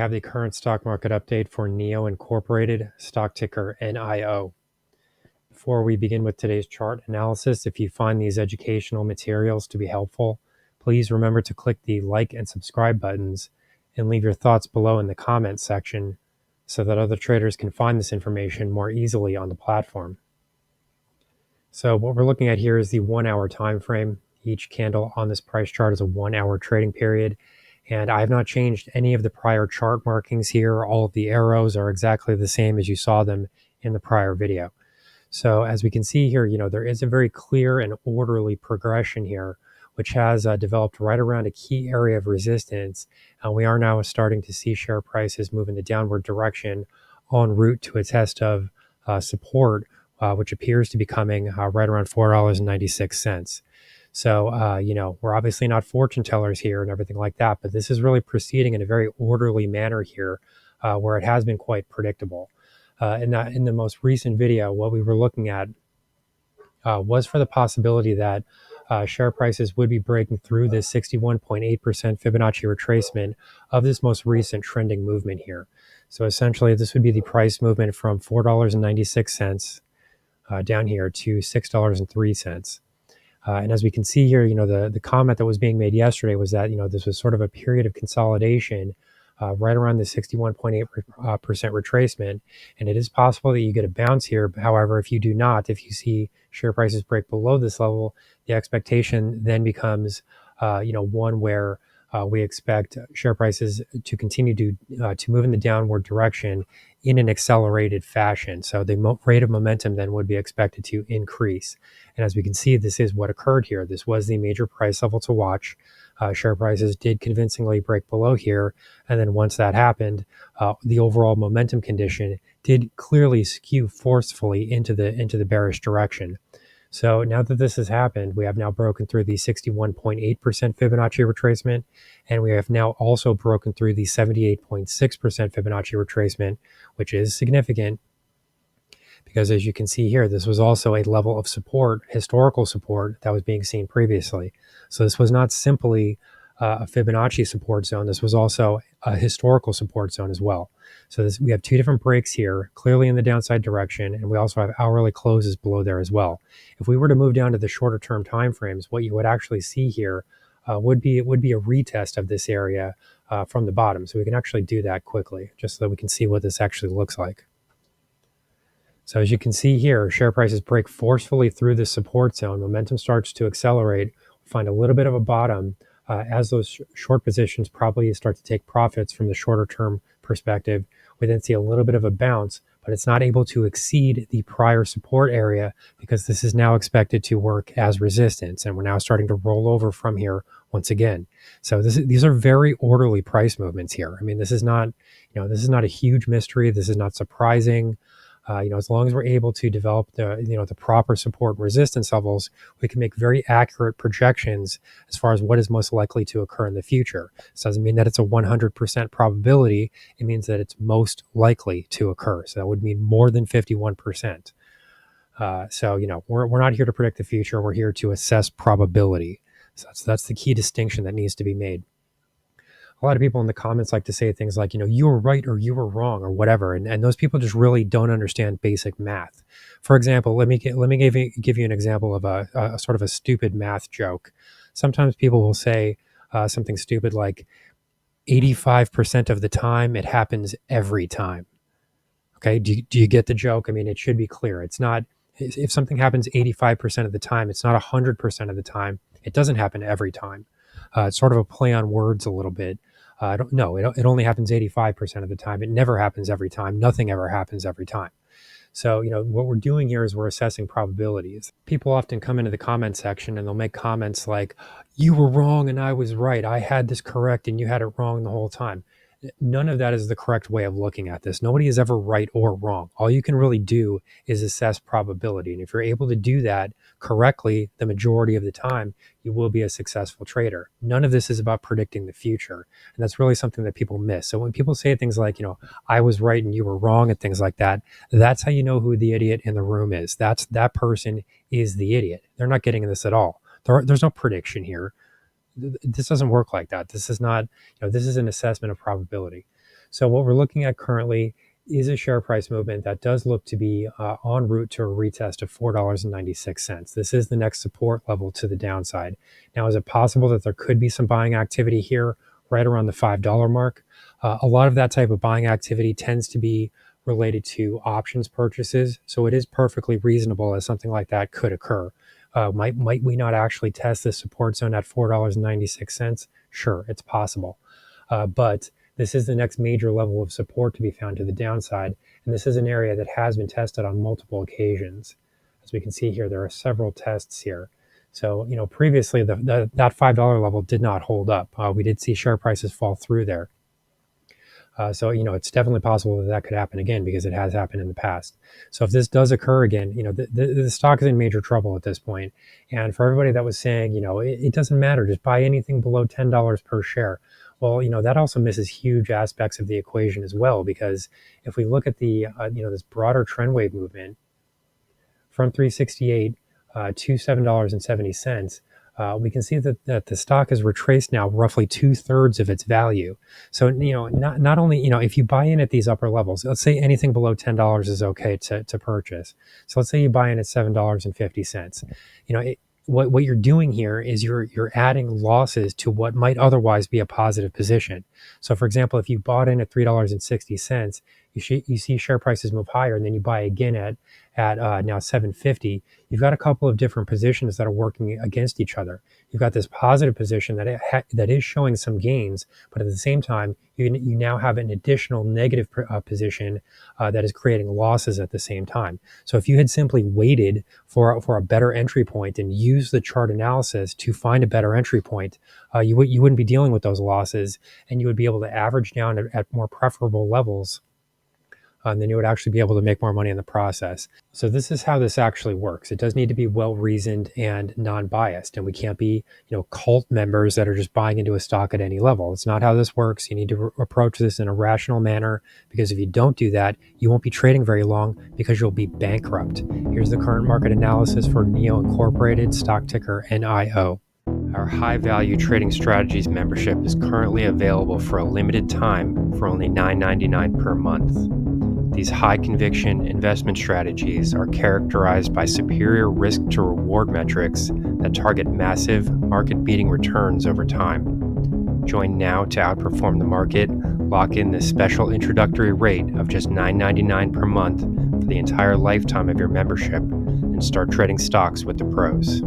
have the current stock market update for NIO Incorporated, stock ticker NIO. Before we begin with today's chart analysis, if you find these educational materials to be helpful, please remember to click the like and subscribe buttons and leave your thoughts below in the comments section so that other traders can find this information more easily on the platform. So what we're looking at here is the 1 hour time frame. Each candle on this price chart is a 1 hour trading period. And I have not changed any of the prior chart markings here. All of the arrows are exactly the same as you saw them in the prior video. So as we can see here, there is a very clear and orderly progression here, which has developed right around a key area of resistance. And we are now starting to see share prices move in the downward direction en route to a test of support, which appears to be coming right around $4.96. So, we're obviously not fortune tellers here and everything like that, but this is really proceeding in a very orderly manner here, where it has been quite predictable. In the most recent video, what we were looking at was for the possibility that share prices would be breaking through this 61.8% Fibonacci retracement of this most recent trending movement here. So essentially, this would be the price movement from $4.96 down here to $6.03. And as we can see here, the comment that was being made yesterday was that, this was sort of a period of consolidation right around the 61.8% retracement. And it is possible that you get a bounce here. However, if you see share prices break below this level, the expectation then becomes, one where we expect share prices to continue to move in the downward direction in an accelerated fashion. So the rate of momentum then would be expected to increase. And as we can see, this is what occurred here. This was the major price level to watch. Share prices did convincingly break below here. And then once that happened, the overall momentum condition did clearly skew forcefully into the bearish direction. So now that this has happened, we have now broken through the 61.8% Fibonacci retracement, and we have now also broken through the 78.6% Fibonacci retracement, which is significant because, as you can see here, this was also a level of support, historical support, that was being seen previously. So this was not simply a Fibonacci support zone. This was also a historical support zone as well. So we have two different breaks here, clearly in the downside direction, and we also have hourly closes below there as well. If we were to move down to the shorter term timeframes, what you would actually see here would be a retest of this area from the bottom. So we can actually do that quickly, just so that we can see what this actually looks like. So as you can see here, share prices break forcefully through the support zone. Momentum starts to accelerate. We find a little bit of a bottom as those short positions probably start to take profits from the shorter term perspective. We then see a little bit of a bounce, but it's not able to exceed the prior support area because this is now expected to work as resistance. And we're now starting to roll over from here once again. So these are very orderly price movements here. I mean, this is not a huge mystery. This is not surprising. As long as we're able to develop the proper support and resistance levels, we can make very accurate projections as far as what is most likely to occur in the future. This doesn't mean that it's a 100% probability. It means that it's most likely to occur. So that would mean more than 51%. We're not here to predict the future. We're here to assess probability. So that's the key distinction that needs to be made. A lot of people in the comments like to say things like, you were right or you were wrong or whatever. And those people just really don't understand basic math. For example, let me give you an example of a sort of a stupid math joke. Sometimes people will say something stupid like 85% of the time it happens every time. Okay. Do you get the joke? I mean, it should be clear. It's not, if something happens 85% of the time, it's not 100% of the time. It doesn't happen every time. It's sort of a play on words a little bit. It only happens 85% of the time. It never happens every time. Nothing ever happens every time. So, what we're doing here is we're assessing probabilities. People often come into the comment section and they'll make comments like, you were wrong and I was right. I had this correct and you had it wrong the whole time. None of that is the correct way of looking at this. Nobody is ever right or wrong. All you can really do is assess probability. And if you're able to do that correctly the majority of the time, you will be a successful trader. None of this is about predicting the future. And that's really something that people miss. So when people say things like, I was right and you were wrong and things like that, that's how you know who the idiot in the room is. That person is the idiot. They're not getting this at all. There's no prediction here. This doesn't work like that. This is not, this is an assessment of probability. So what we're looking at currently is a share price movement that does look to be en route to a retest of $4.96. This is the next support level to the downside. Now, is it possible that there could be some buying activity here right around the $5 mark? A lot of that type of buying activity tends to be related to options purchases, so it is perfectly reasonable as something like that could occur. Might we not actually test this support zone at $4.96? Sure, it's possible. But this is the next major level of support to be found to the downside, and this is an area that has been tested on multiple occasions. As we can see here, there are several tests here. So, previously that $5 level did not hold up. We did see share prices fall through there. So, it's definitely possible that could happen again because it has happened in the past. So if this does occur again, the stock is in major trouble at this point. And for everybody that was saying, it doesn't matter, just buy anything below $10 per share. Well, that also misses huge aspects of the equation as well, because if we look at the, this broader trend wave movement from 368 to $7.70, we can see that the stock has retraced now roughly 2/3 of its value. So, not only, if you buy in at these upper levels, let's say anything below $10 is okay to purchase. So let's say you buy in at $7.50. What you're doing here is you're adding losses to what might otherwise be a positive position. So, for example, if you bought in at $3.60, you see share prices move higher, and then you buy again at now $7.50. You've got a couple of different positions that are working against each other. You've got this positive position that is showing some gains, but at the same time, you now have an additional negative position that is creating losses at the same time. So if you had simply waited for a better entry point and used the chart analysis to find a better entry point, you wouldn't be dealing with those losses, and you would be able to average down at more preferable levels. Then you would actually be able to make more money in the process. So this is how this actually works. It does need to be well-reasoned and non-biased, and we can't be, cult members that are just buying into a stock at any level. It's not how this works. You need to approach this in a rational manner, because if you don't do that, you won't be trading very long because you'll be bankrupt. Here's the current market analysis for NIO Incorporated, stock ticker NIO. Our high value trading strategies membership is currently available for a limited time for only $9.99 per month. These high conviction investment strategies are characterized by superior risk to reward metrics that target massive market beating returns over time. Join now to outperform the market, lock in this special introductory rate of just $9.99 per month for the entire lifetime of your membership, and start trading stocks with the pros.